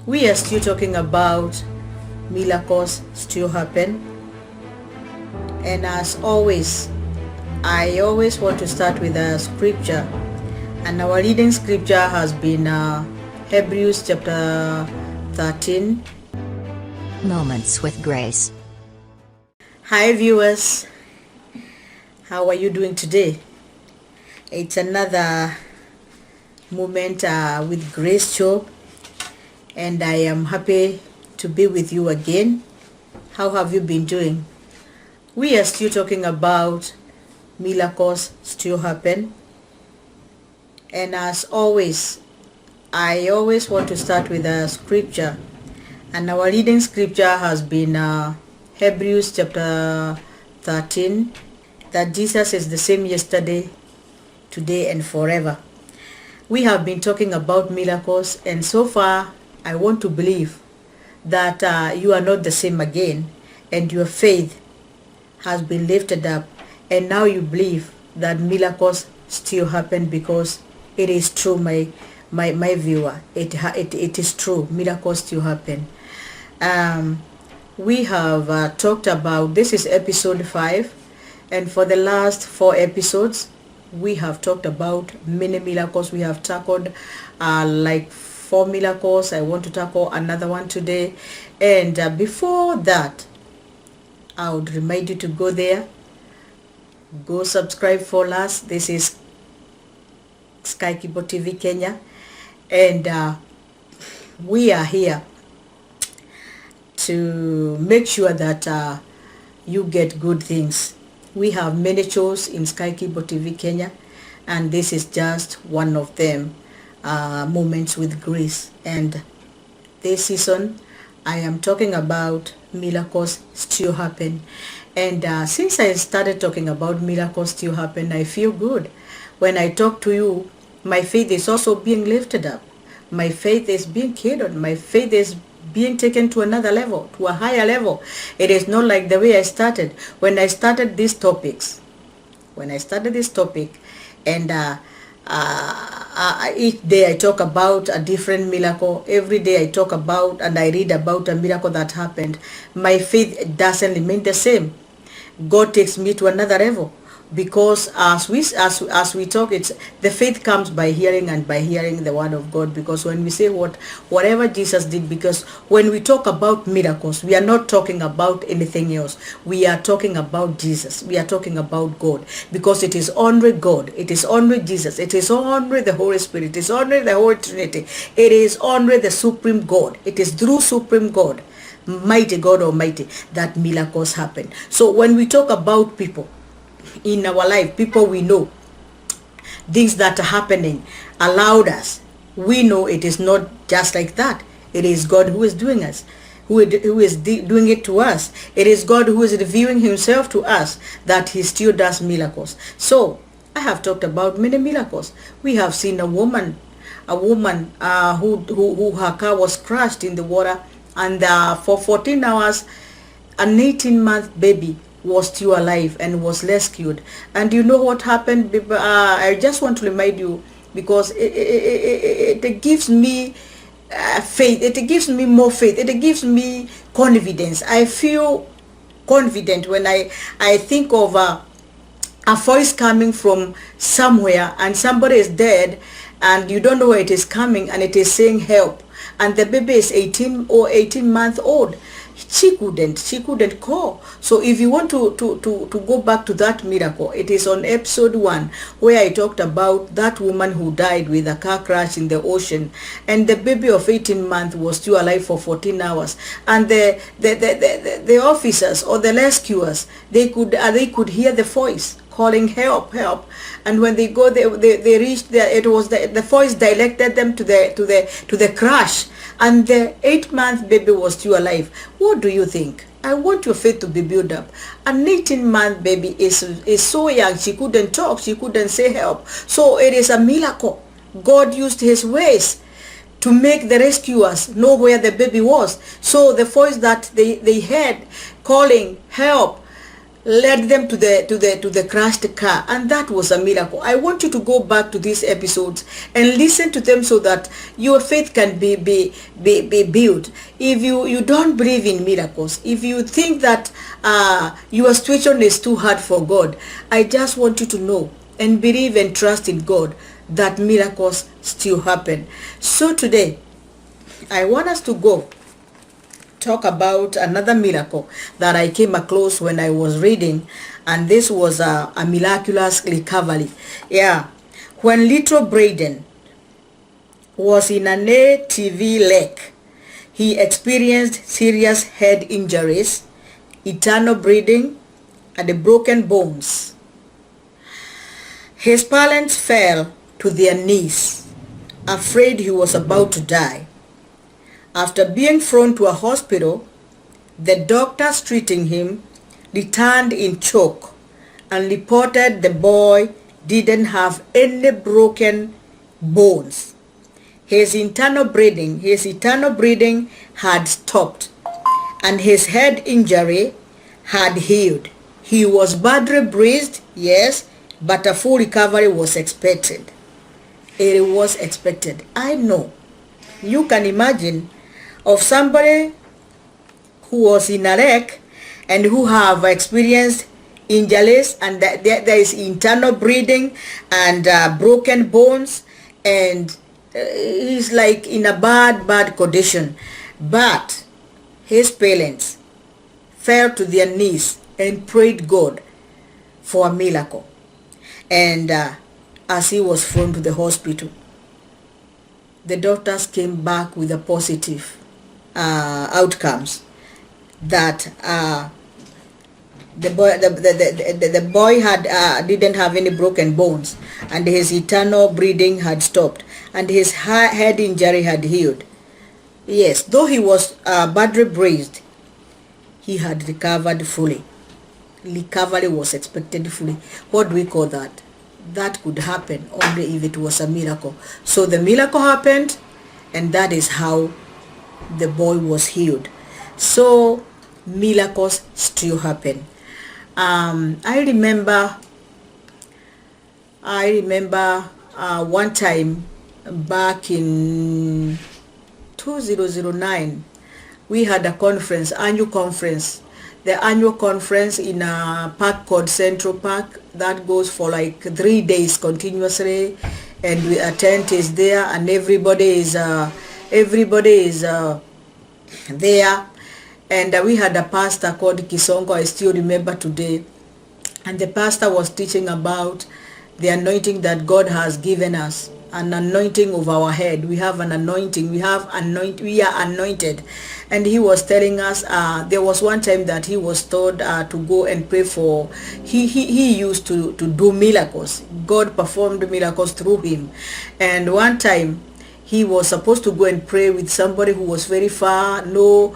We are still talking about miracles still happen, and as always, I always want to start with a scripture, and our reading scripture has been Hebrews chapter 13. Moments with Grace. Hi viewers, how are you doing today? It's another moment with Grace Show, and I am happy to be with you again. How have you been doing? We are still talking about miracles still happen, and as always, I always want to start with a scripture, and our reading scripture has been Hebrews chapter 13, that Jesus is the same yesterday, today, and forever. We have been talking about miracles, and so far I want to believe that you are not the same again, and your faith has been lifted up, and now you believe that miracles still happen, because it is true, my viewer. It is true. Miracles still happen. We have talked about, this is episode 5, and for the last 4 episodes we have talked about many miracles. We have tackled like 4 miracles. I want to tackle another one today, and before that I would remind you to go there, go subscribe for us. This is Sky Kibo TV Kenya, and we are here to make sure that you get good things. We have many shows in Sky Kibo TV Kenya, and this is just one of them, Moments with Grace. And this season I am talking about miracles still happen. And since I started talking about miracles still happen, I feel good. When I talk to you, my faith is also being lifted up. My faith is being carried. My faith is being taken to another level, to a higher level. It is not like the way I started. When I started these topics, and each day I talk about a different miracle. Every day I talk about and I read about a miracle that happened. My faith doesn't remain the same. God takes me to another level, because as we talk, it's the faith comes by hearing, and by hearing the word of God. Because when we say whatever Jesus did, because when we talk about miracles, we are not talking about anything else. We are talking about Jesus. We are talking about God, because it is only God, it is only Jesus, it is only the Holy Spirit, it is only the Holy Trinity, it is only the Supreme God. It is through Supreme God, mighty God Almighty, that miracles happen. So when we talk about people in our life, people we know, things that are happening allowed us, we know it is not just like that. It is God who is doing us, who is doing it to us. It is God who is revealing himself to us, that he still does miracles. So I have talked about many miracles. We have seen a woman who her car was crashed in the water, and for 14 hours an 18-month baby was still alive and was rescued. And you know what happened? I just want to remind you, because it gives me faith. It gives me more faith. It gives me confidence. I feel confident when I think of a voice coming from somewhere, and somebody is dead and you don't know where it is coming, and it is saying help, and the baby is 18-month old. She couldn't call. So if you want to go back to that miracle, it is on episode 1, where I talked about that woman who died with a car crash in the ocean, and the baby of 18 months was still alive for 14 hours, and the officers or the rescuers, they could hear the voice calling help, and when they go, they reached there. It was the voice directed them to the crash, and the 8-month baby was still alive. What do you think? I want your faith to be built up. An 18-month baby is so young, she couldn't talk, she couldn't say help. So it is a miracle. God used his ways to make the rescuers know where the baby was. So the voice that they heard calling help led them to the crashed car, and that was a miracle. I want you to go back to these episodes and listen to them so that your faith can be built. If you don't believe in miracles, if you think that your situation is too hard for God, I just want you to know and believe and trust in God that miracles still happen. So today I want us to go talk about another miracle that I came across when I was reading, and this was a miraculous recovery. Yeah, when little Braden was in an ATV lake, he experienced serious head injuries, internal bleeding, and broken bones. His parents fell to their knees, afraid he was about to die. After being thrown to a hospital, the doctors treating him returned in shock and reported the boy didn't have any broken bones. His internal bleeding had stopped, and his head injury had healed. He was badly bruised, yes, but a full recovery was expected. It was expected. I know. You can imagine of somebody who was in a wreck and who have experienced injuries, and there is internal bleeding and broken bones, and he's like in a bad condition. But his parents fell to their knees and prayed God for a miracle. And as he was thrown to the hospital, the doctors came back with a positive outcomes that the boy had didn't have any broken bones, and his internal bleeding had stopped, and his head injury had healed. Yes, though he was badly bruised, he had recovered fully. Recovery was expected fully. What do we call that? That could happen only if it was a miracle. So the miracle happened, and that is how the boy was healed. So miracles still happen. I remember one time back in 2009, we had a conference, annual conference. The annual conference in a park called Central Park that goes for like 3 days continuously, and the tent is there, and everybody is there. And we had a pastor called Kisongo, I still remember today, and the pastor was teaching about the anointing that God has given us, an anointing of our head. We have an anointing, we are anointed. And he was telling us there was one time that he was told to go and pray for, he used to do miracles. God performed miracles through him. And one time he was supposed to go and pray with somebody who was very far. No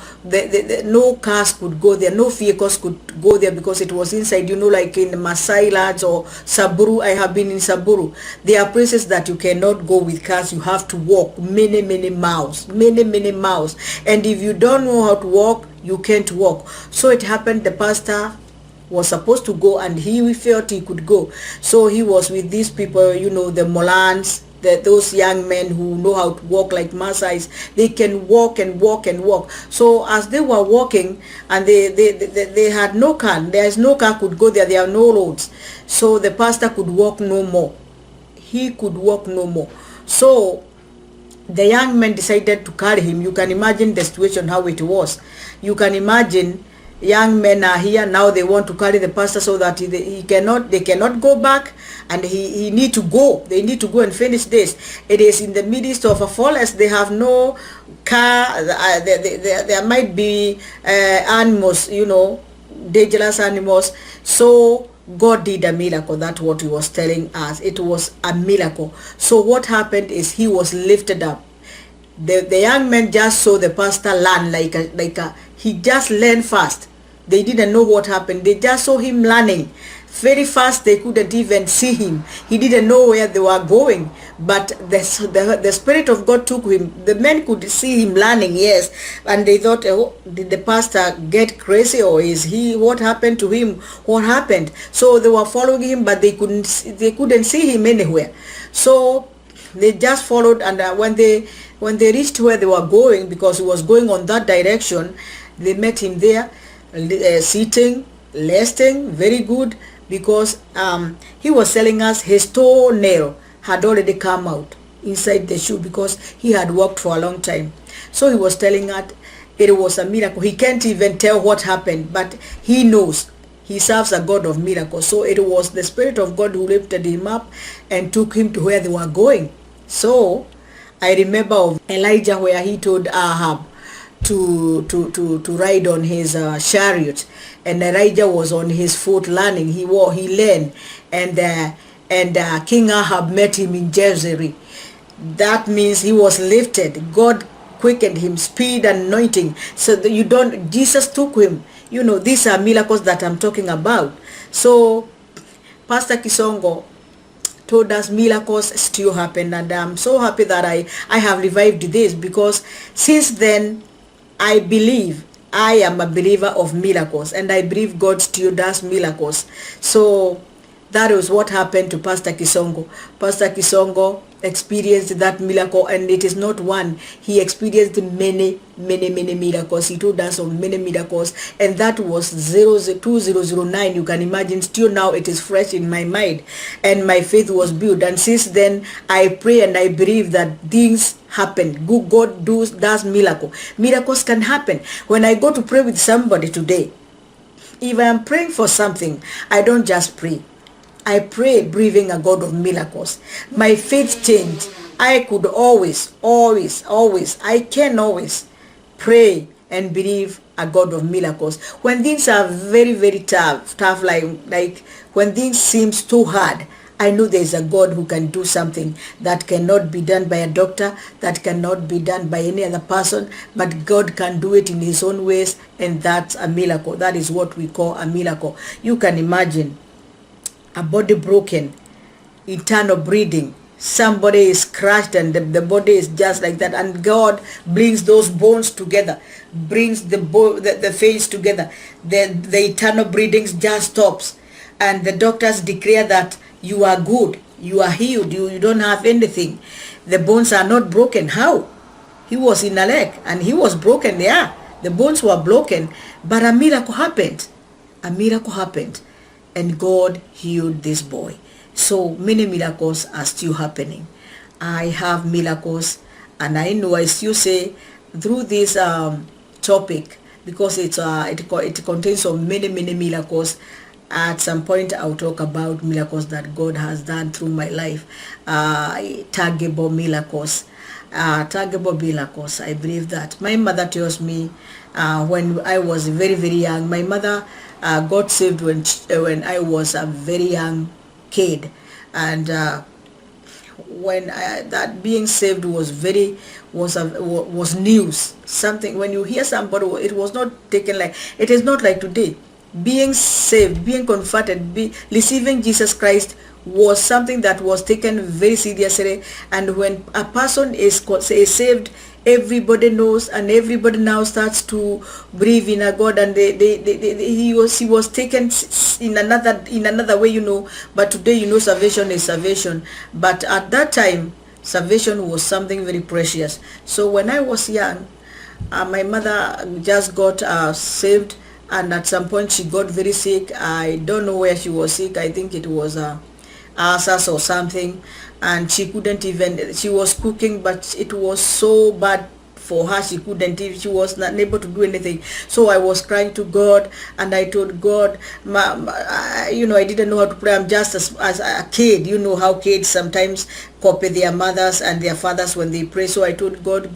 cars could go there, no vehicles could go there, because it was inside, like in Masai Lodge or Saburu. I have been in Saburu. There are places that you cannot go with cars. You have to walk many miles. And if you don't know how to walk, you can't walk. So it happened, the pastor was supposed to go, and he felt he could go. So he was with these people, the Molans, those young men who know how to walk like Masais. They can walk and walk and walk. So as they were walking, and they had no car, there's no car could go there, there are no roads. So the pastor could walk no more. He could walk no more. So the young men decided to carry him. You can imagine the situation, how it was. You can imagine young men are here now, they want to carry the pastor so that they cannot go back, and he need to go. They need to go and finish this. It is in the midst of a forest. They have no car. There might be animals, dangerous animals. So God did a miracle. That's what he was telling us. It was a miracle. So what happened is he was lifted up. The young men just saw the pastor land he just learned fast. They didn't know what happened. They just saw him learning Very fast, they couldn't even see him. He didn't know where they were going, but the Spirit of God took him. The men could see him learning, yes, and they thought, oh, did the pastor get crazy, or is he, what happened to him, what happened? So they were following him, but they couldn't see him anywhere. So they just followed, and when they reached where they were going, because he was going on that direction, they met him there, sitting, resting, very good, because he was telling us his toenail had already come out inside the shoe, because he had walked for a long time. So he was telling us it was a miracle. He can't even tell what happened, but he knows he serves a God of miracles. So it was the Spirit of God who lifted him up and took him to where they were going. So I remember of Elijah, where he told Ahab to ride on his chariot, and Elijah was on his foot learning. He learned, and King Ahab met him in Jezreel. That means he was lifted. God quickened him, speed and anointing. So that Jesus took him. You know, these are miracles that I'm talking about. So Pastor Kisongo told us miracles still happen, and I'm so happy that I have revived this, because since then I believe I am a believer of miracles, and I believe God still does miracles. So that was what happened to Pastor Kisongo. Pastor Kisongo experienced that miracle, and it is not one. He experienced many miracles. He told us of many miracles, and that was 2009. You can imagine, still now it is fresh in my mind, and my faith was built. And since then I pray and I believe that things happen. God does miracles can happen. When I go to pray with somebody today, if I am praying for something, I don't just pray. I pray believing a God of miracles. My faith changed. I could always I can always pray and believe a God of miracles. When things are very tough, like when things seems too hard, I know there is a God who can do something that cannot be done by a doctor, that cannot be done by any other person, but God can do it in his own ways, and that's a miracle. That is what we call a miracle. You can imagine a body broken, internal bleeding, somebody is crushed, and the body is just like that, and God brings those bones together, brings the veins together, the internal bleeding just stops, and the doctors declare that you are good, you are healed, you don't have anything. The bones are not broken. How? He was in a leg and he was broken. Yeah, the bones were broken, but a miracle happened. A miracle happened, and God healed this boy. So many miracles are still happening. I have miracles, and I know I still say through this topic, because it contains so many miracles. At some point I'll talk about miracles that God has done through my life, tangible miracles. Tangible miracles. I believe that. My mother tells me when I was very young, my mother got saved when I was a very young kid, and when that being saved was news. Something, when you hear somebody, it was not taken like, it is not like today. Being saved, being converted, receiving Jesus Christ was something that was taken very seriously. And when a person is saved, everybody knows, and everybody now starts to believe in a God, and he was taken in another way, you know. But today, you know, salvation is salvation. But at that time, salvation was something very precious. So when I was young, my mother just got saved. And at some point she got very sick. I don't know where she was sick. I think it was ulcers or something, and she couldn't even, she was cooking, but it was so bad for her. She was not able to do anything. So I was crying to God, and I told God, you know, I didn't know how to pray. I'm just as a kid. You know how kids sometimes copy their mothers and their fathers when they pray. So I told God,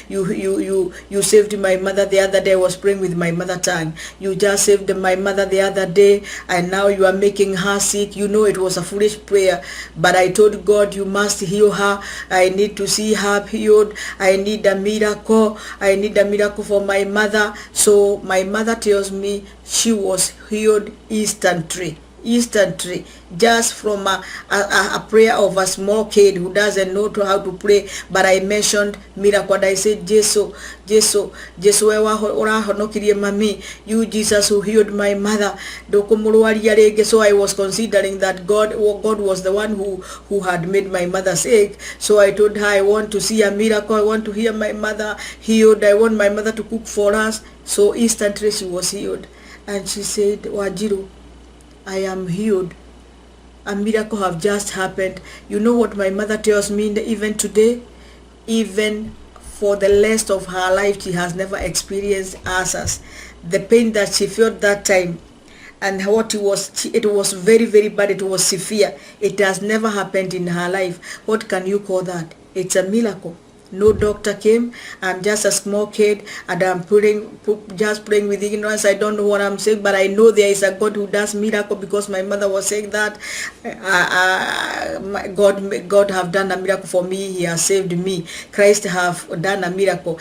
you saved my mother the other day. I was praying with my mother tongue. You just saved my mother the other day, and now you are making her sick. You know, it was a foolish prayer, but I told God, you must heal her. I need to see her healed. I need a miracle. I need a miracle for my mother. So my mother tells me she was healed instantly. instantly, just from a prayer of a small kid who doesn't know how to pray. But I mentioned miracle, and I said, Jesus, mami, you Jesus who healed my mother. So I was considering that God was the one who had made my mother sick. So I told her, I want to see a miracle. I want to hear my mother healed. I want my mother to cook for us. So instantly she was healed. And she said, Wajiru, I am healed. A miracle have just happened. You know what my mother tells me even today? Even for the rest of her life, she has never experienced ulcers. The pain that she felt that time, and what it was very, very bad. It was severe. It has never happened in her life. What can you call that? It's a miracle. No doctor came. I'm just a small kid, and I'm just praying with ignorance. I don't know what I'm saying, but I know there is a God who does miracle, because my mother was saying that God have done a miracle for me. He has saved me. Christ have done a miracle.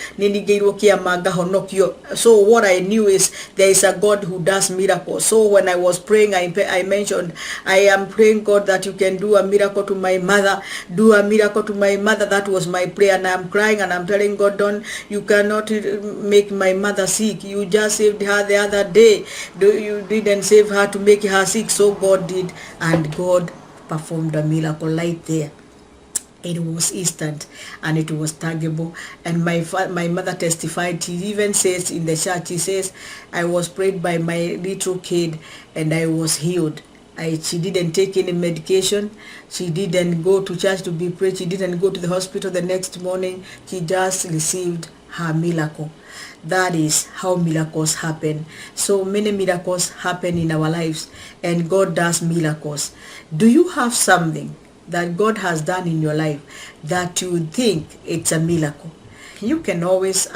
So what I knew is there is a God who does miracles. So when I was praying, I mentioned, I am praying, God, that you can do a miracle to my mother. Do a miracle to my mother. That was my prayer. And I'm crying and I'm telling God, you cannot make my mother sick. You just saved her the other day. You didn't save her to make her sick. So God did, and God performed a miracle right there. It was instant and it was tangible. And my mother testified. She even says in the church, she says, I was prayed by my little kid and I was healed. She didn't take any medication. She didn't go to church to be prayed. She didn't go to the hospital the next morning. She just received her miracle. That is how miracles happen. So many miracles happen in our lives, and God does miracles. Do you have something that God has done in your life that you think it's a miracle? You can always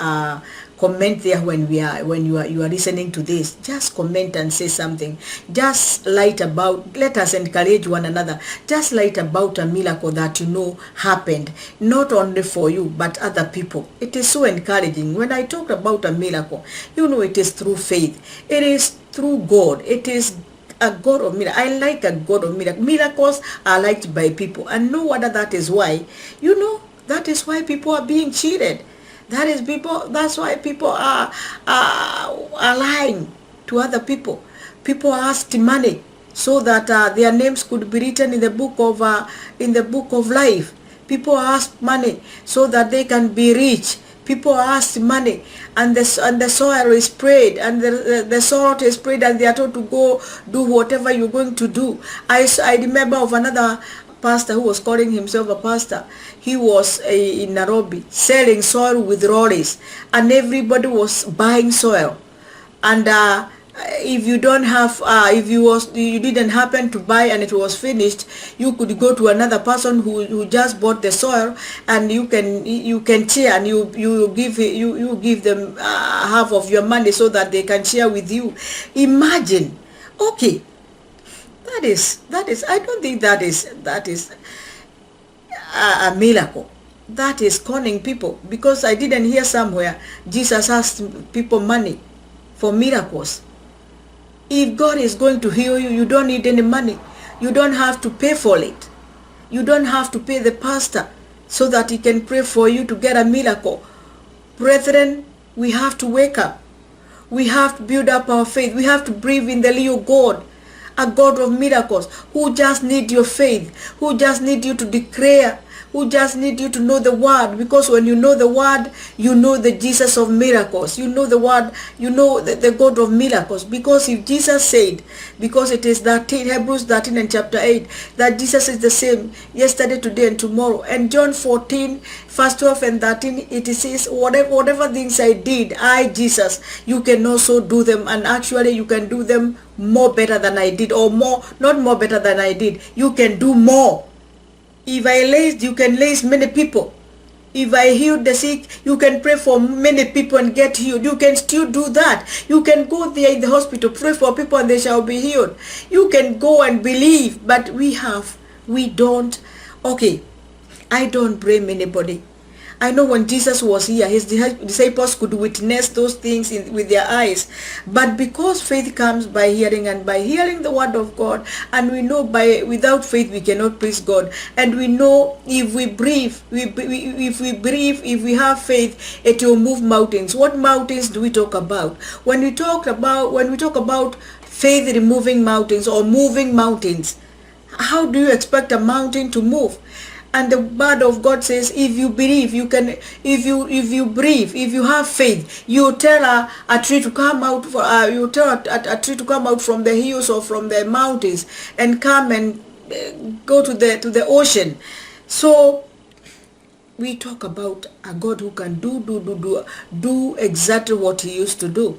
comment there when you are listening to this. Just comment and say something. Just let us encourage one another. Just write about a miracle that you know happened, not only for you but other people. It is so encouraging. When I talk about a miracle, it is through faith. It is through God. It is a God of miracles. I like a God of miracles. Miracles are liked by people, and no wonder that is why. That is why people are being cheated. That's why people are lying to other people. People asked money so that their names could be written in the book of life. People ask money so that they can be rich. People ask money, and the soil is prayed, and the salt is prayed, and they are told to go do whatever you're going to do. I remember of another pastor who was calling himself a pastor. He was in Nairobi selling soil with lorries, and everybody was buying soil. And if you don't have, if you didn't happen to buy and it was finished, you could go to another person who just bought the soil, and you can share, and you give them half of your money so that they can share with you. Imagine, okay. That is. I don't think that is a miracle. That is conning people, because I didn't hear somewhere Jesus asked people money for miracles. If God is going to heal you, you don't need any money. You don't have to pay for it. You don't have to pay the pastor so that he can pray for you to get a miracle. Brethren, we have to wake up. We have to build up our faith. We have to believe in the real God, a God of miracles, who just need your faith, who just need you to declare, who just need you to know the word. Because when you know the word, you know the Jesus of miracles. You know the word, you know the God of miracles. Because if Jesus said, because it is that Hebrews 13 and chapter 8, that Jesus is the same yesterday, today, and tomorrow. And John 14, verse 12 and 13, it says, whatever things I did, I, Jesus, you can also do them. And actually you can do them more better than I did, or more, not more better than I did. You can do more. If I raised, you can raise many people. If I healed the sick, you can pray for many people and get healed. You can still do that. You can go there in the hospital, pray for people and they shall be healed. You can go and believe, but we don't. Okay, I don't blame anybody. I know when Jesus was here, his disciples could witness those things with their eyes. But because faith comes by hearing, and by hearing the word of God, and we know without faith we cannot please God. And we know if we breathe, if we have faith, it will move mountains. What mountains do we talk about? When we talk about faith removing mountains or moving mountains, how do you expect a mountain to move? And the word of God says, if you believe, you can. If you breathe, if you have faith, you tell a tree to come out. You tell a tree to come out from the hills or from the mountains and come and go to the ocean. So we talk about a God who can do exactly what he used to do.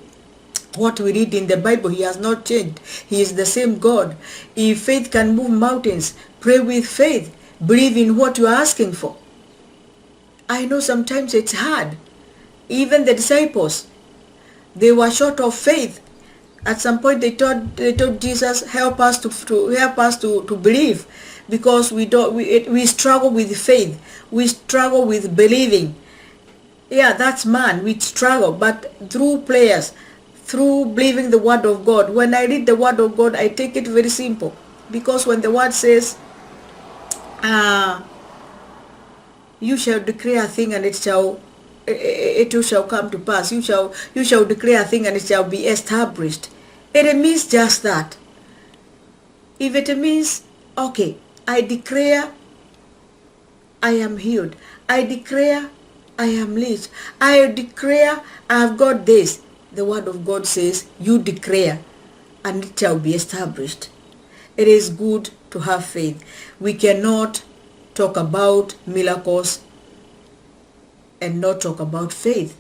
What we read in the Bible, he has not changed. He is the same God. If faith can move mountains, pray with faith. Believe in what you are asking for. I know sometimes it's hard. Even the disciples, they were short of faith. At some point they told Jesus, help us to believe, because we struggle with faith. We struggle with believing. Yeah, that's man. We struggle, but through prayers, through believing the word of God. When I read the word of God, I take it very simple, because when the word says, you shall declare a thing and it shall come to pass. You shall declare a thing and it shall be established. It means just that. If it means, okay, I declare I am healed. I declare I am rich. I declare I have got this. The word of God says, you declare and it shall be established. It is good to have faith. We cannot talk about miracles and not talk about faith.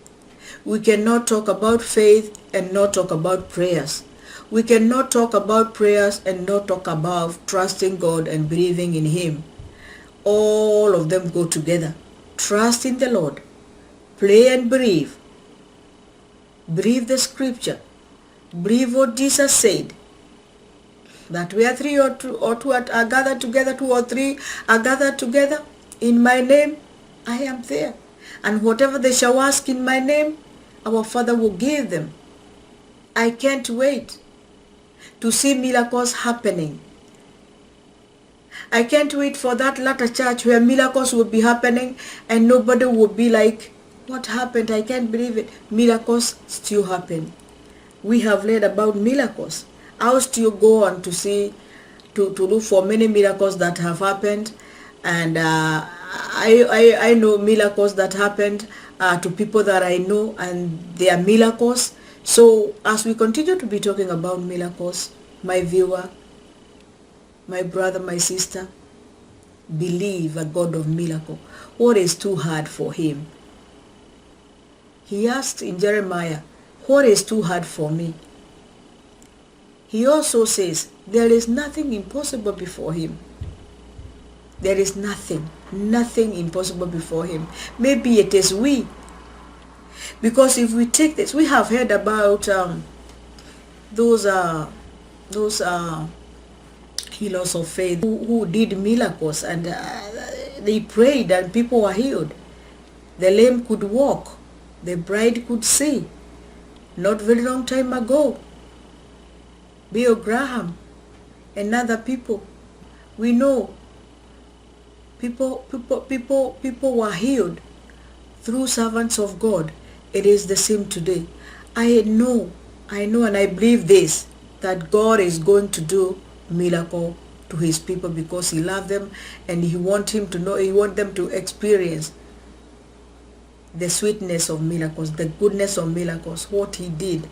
We cannot talk about faith and not talk about prayers. We cannot talk about prayers and not talk about trusting God and believing in him. All of them go together. Trust in the Lord. Pray and believe. Believe the scripture. Believe what Jesus said. That where three or two are gathered together, 2 or 3 are gathered together in my name, I am there. And whatever they shall ask in my name, our Father will give them. I can't wait to see miracles happening. I can't wait for that latter church where miracles will be happening and nobody will be like, what happened? I can't believe it. Miracles still happen. We have read about miracles. I'll still go on to see, to look for many miracles that have happened, and I know miracles that happened to people that I know, and they are miracles. So as we continue to be talking about miracles, my viewer, my brother, my sister, believe a God of miracle. What is too hard for him? He asked in Jeremiah, what is too hard for me? He also says, there is nothing impossible before him. There is nothing impossible before him. Maybe it is we. Because if we take this, we have heard about those healers of faith who did miracles, and they prayed and people were healed. The lame could walk. The blind could see. Not very long time ago, Bill Graham and other people, we know people were healed through servants of God. It is the same today. I know and I believe this, that God is going to do miracle to his people because he loves them and he wants them to experience the sweetness of miracles, the goodness of miracles, what he did.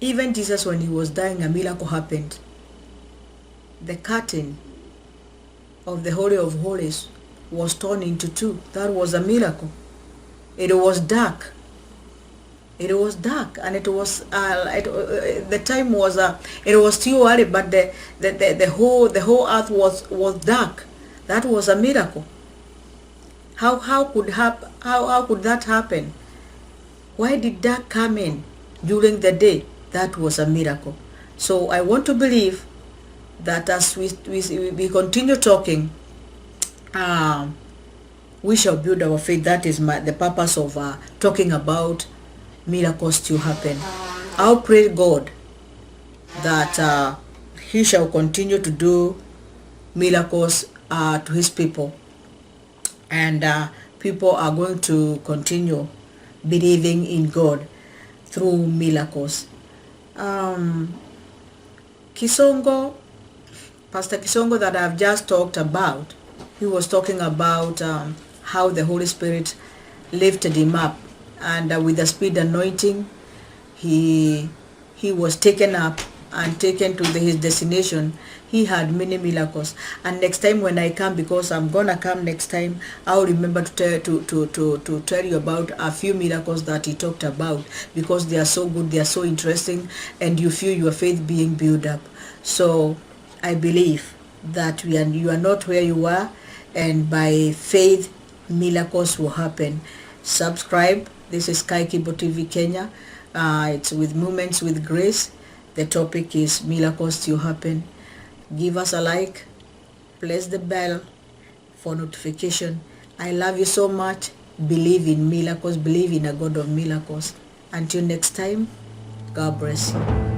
Even Jesus, when he was dying, a miracle happened. The curtain of the Holy of Holies was torn into 2. That was a miracle. It was dark. It was dark, and it was the time was it was still early, but the whole earth was dark. That was a miracle. How could that happen? Why did dark come in during the day? That was a miracle. So I want to believe that as we continue talking, we shall build our faith. That is the purpose of talking about miracles to happen. I'll pray God that he shall continue to do miracles to his people, and people are going to continue believing in God through miracles. Kisongo, Pastor Kisongo that I've just talked about, he was talking about how the Holy Spirit lifted him up, and with the speed anointing, he was taken up and taken to his destination. He had many miracles. And next time when I come, because I'm gonna come next time, I'll remember to tell you about a few miracles that he talked about, because they are so good, they are so interesting, and you feel your faith being built up. So I believe that you are not where you are, and by faith miracles will happen. Subscribe. This is Kai Kibo TV Kenya. It's with Moments with Grace. The topic is miracles to happen. Give us a like, press the bell for notification. I love you so much. Believe in miracles, believe in a God of miracles. Until next time, God bless you.